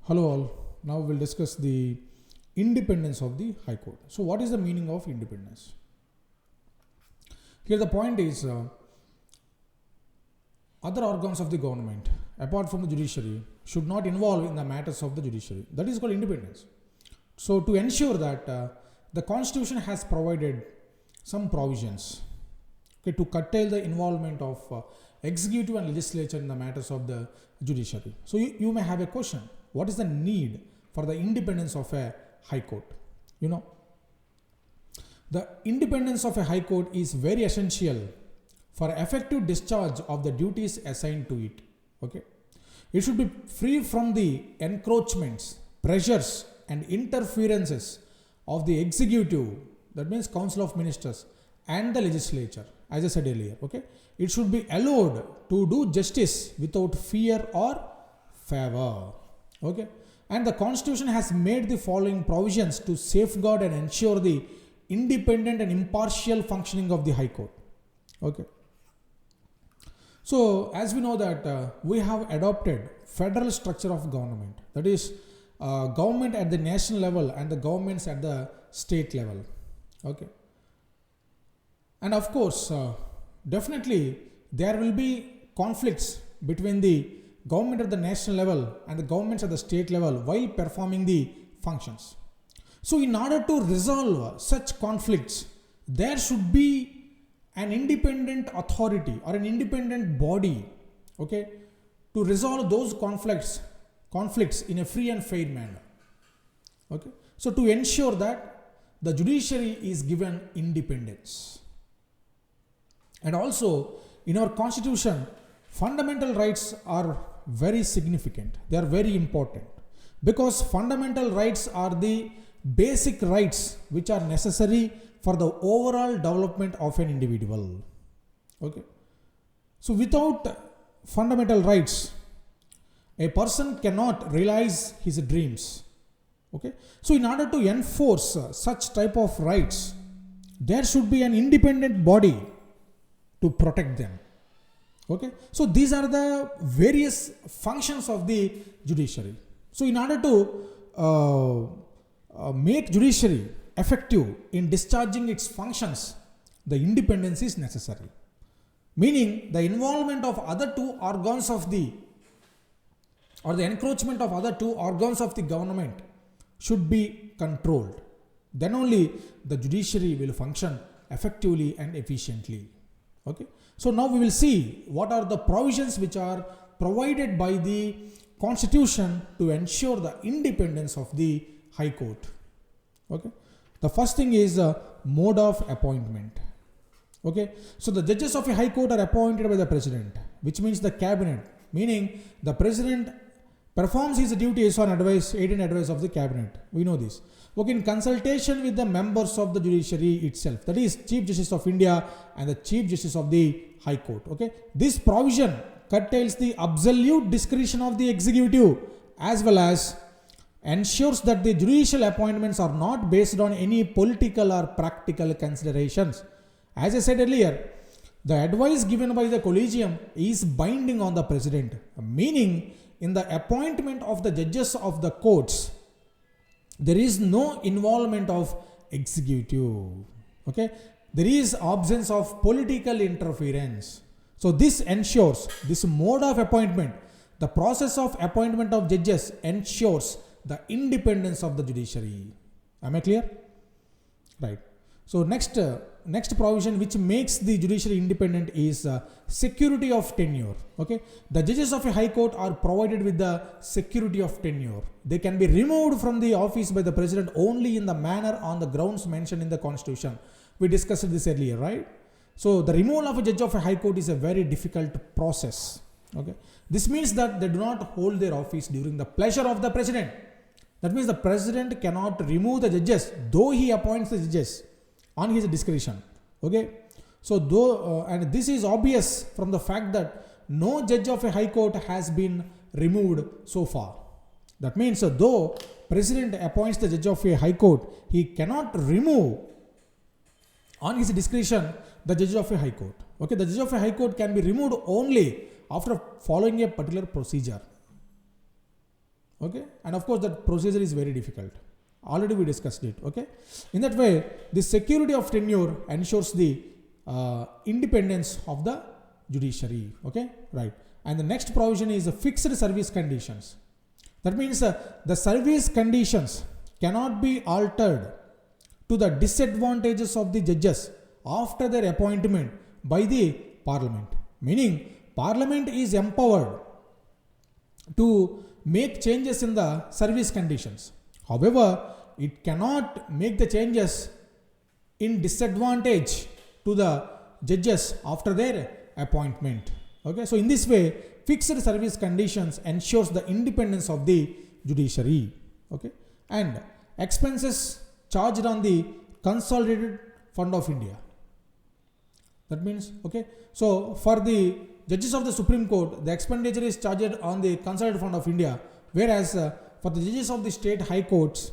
Hello all. Now we'll discuss the independence of the High Court. So what is the meaning of independence? Here the point is other organs of the government apart from the judiciary should not involve in the matters of the judiciary. That is called independence. So to ensure that the constitution has provided some provisions to curtail the involvement of executive and legislature in the matters of the judiciary. So you may have a question. What is the need for the independence of a high court? The independence of a high court is very essential for effective discharge of the duties assigned to it. It should be free from the encroachments, pressures and interferences of the executive, that means Council of Ministers, and the legislature, as I said earlier. It should be allowed to do justice without fear or favor. And the constitution has made the following provisions to safeguard and ensure the independent and impartial functioning of the High Court. So as we know that we have adopted federal structure of government, that is government at the national level and the governments at the state level. And of course definitely there will be conflicts between the government at the national level and the governments at the state level while performing the functions. So in order to resolve such conflicts, there should be an independent authority or an independent body to resolve those conflicts in a free and fair manner. So to ensure that the judiciary is given independence. And also in our constitution, fundamental rights are very significant. They are very important because fundamental rights are the basic rights which are necessary for the overall development of an individual. So without fundamental rights, a person cannot realize his dreams. So in order to enforce such type of rights, there should be an independent body to protect them. So these are the various functions of the judiciary. So in order to make judiciary effective in discharging its functions, the independence is necessary. Meaning the involvement of other two organs of the encroachment of other two organs of the government should be controlled. Then only the judiciary will function effectively and efficiently. So now we will see what are the provisions which are provided by the constitution to ensure the independence of the High Court. The first thing is mode of appointment. So the judges of a High Court are appointed by the president, which means the cabinet, meaning the president performs his duties on advice, aid and advice of the cabinet. We know this. In consultation with the members of the judiciary itself, that is Chief Justice of India and the Chief Justice of the High Court. This provision curtails the absolute discretion of the executive as well as ensures that the judicial appointments are not based on any political or practical considerations. As I said earlier, the advice given by the collegium is binding on the president, meaning in the appointment of the judges of the courts, there is no involvement of executive. There is absence of political interference. So this ensures, this mode of appointment, the process of appointment of judges ensures the independence of the judiciary. Am I clear? Right. So next provision which makes the judiciary independent is security of tenure. The judges of a High Court are provided with the security of tenure. They can be removed from the office by the president only in the manner on the grounds mentioned in the constitution. We discussed this earlier, right? So the removal of a judge of a High Court is a very difficult process. This means that they do not hold their office during the pleasure of the president. That means the president cannot remove the judges, though he appoints the judges on his discretion. So and this is obvious from the fact that no judge of a High Court has been removed so far. That means though president appoints the judge of a High Court, he cannot remove on his discretion the judge of a High Court. The judge of a High Court can be removed only after following a particular procedure. Okay, and of course that procedure is very difficult. Already we discussed it. Okay, in that way, the security of tenure ensures the independence of the judiciary. Okay, right. And the next provision is fixed service conditions. That means the service conditions cannot be altered to the disadvantages of the judges after their appointment by the parliament. Meaning, parliament is empowered to make changes in the service conditions. However, it cannot make the changes in disadvantage to the judges after their appointment. Okay, so in this way, fixed service conditions ensures the independence of the judiciary. Okay, and expenses charged on the consolidated fund of India. That means, okay, so for the judges of the Supreme Court, the expenditure is charged on the consolidated fund of India, whereas for the judges of the state high courts,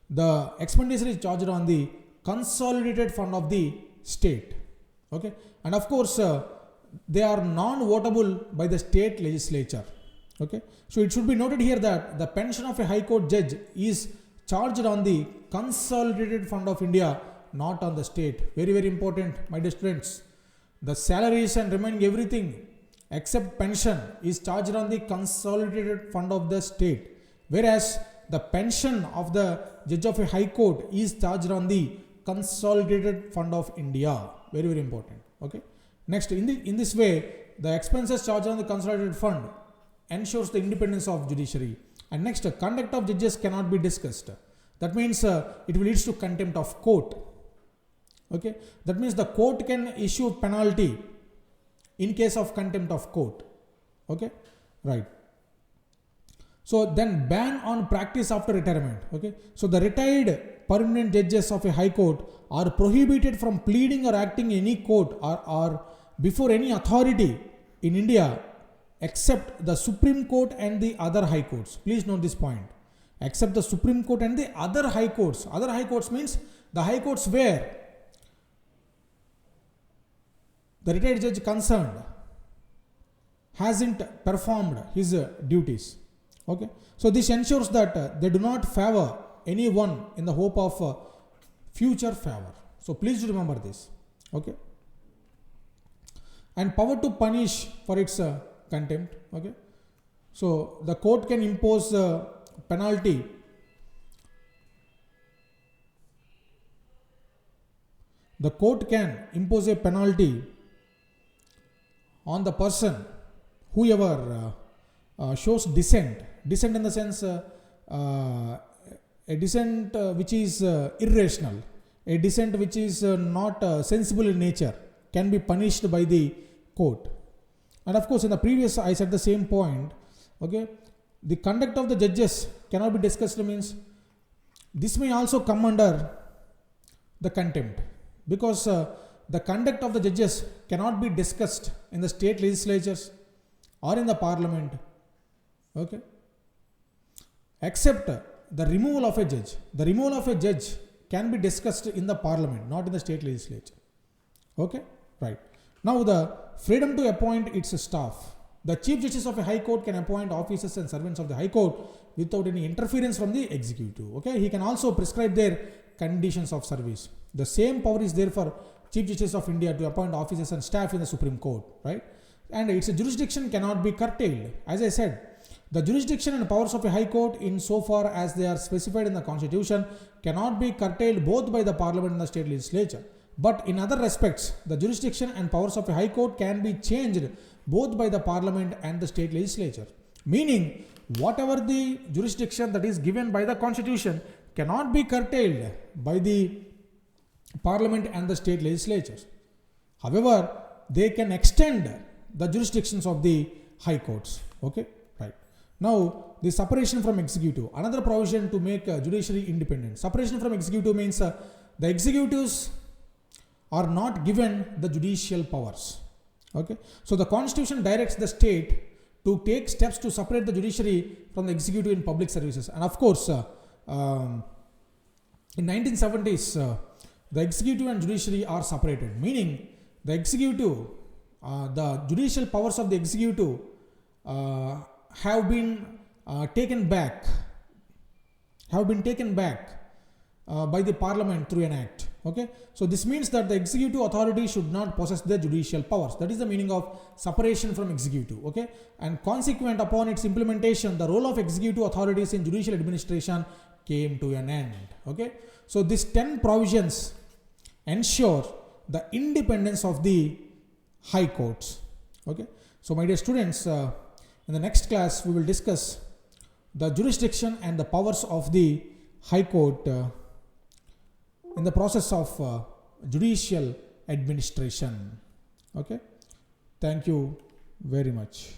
the expenditure is charged on the consolidated fund of the state. Okay, and of course they are non-votable by the state legislature. Okay, so it should be noted here that the pension of a high court judge is charged on the consolidated fund of India, not on the state. Very, very important, my dear students. The salaries and remaining everything except pension is charged on the consolidated fund of the state, whereas the pension of the judge of a high court is charged on the consolidated fund of India. Very, very important. Okay. Next, in this way, the expenses charged on the consolidated fund ensures the independence of judiciary. And next, conduct of judges cannot be discussed. That means it will lead to contempt of court. Okay, that means the court can issue penalty in case of contempt of court. Okay, right. So then ban on practice after retirement. Okay, so the retired permanent judges of a high court are prohibited from pleading or acting in any court or before any authority in India except the Supreme Court and the other high courts. Please note this point. Except the Supreme Court and the other high courts. Other high courts means the high courts where the retired judge concerned hasn't performed his duties. Okay, so this ensures that they do not favor anyone in the hope of future favor. So please remember this. Okay, and power to punish for its contempt. Okay, so the court can impose penalty the court can impose a penalty on the person whoever shows dissent in the sense a dissent which is irrational, a dissent which is not sensible in nature, can be punished by the court. And of course, in the previous I said the same point. Okay, the conduct of the judges cannot be discussed means this may also come under the contempt, because the conduct of the judges cannot be discussed in the state legislatures or in the parliament. Okay, except the removal of a judge. The removal of a judge can be discussed in the parliament, not in the state legislature. Okay, right. Now the freedom to appoint its staff. The chief justice of a high court can appoint officers and servants of the high court without any interference from the executive. Okay, he can also prescribe their conditions of service. The same power is there for Chief Justice of India to appoint officers and staff in the Supreme Court, right? And its jurisdiction cannot be curtailed. As I said, the jurisdiction and powers of a high court, in so far as they are specified in the constitution, cannot be curtailed both by the parliament and the state legislature. But in other respects, the jurisdiction and powers of a high court can be changed both by the parliament and the state legislature. Meaning, whatever the jurisdiction that is given by the constitution cannot be curtailed by the parliament and the state legislatures. However, they can extend the jurisdictions of the high courts. Okay, right. Now, the separation from executive. Another provision to make judiciary independent. Separation from executive means the executives are not given the judicial powers. Okay, so the constitution directs the state to take steps to separate the judiciary from the executive in public services. And of course, in 1970s, the executive and judiciary are separated, meaning the executive, the judicial powers of the executive have been taken back, have been taken back by the parliament through an act. Okay, so this means that the executive authority should not possess the judicial powers. That is the meaning of separation from executive. Okay, and consequent upon its implementation, the role of executive authorities in judicial administration came to an end. Okay, so these 10 provisions ensure the independence of the high courts. Okay, so my dear students, in the next class we will discuss the jurisdiction and the powers of the high court in the process of judicial administration. Okay, thank you very much.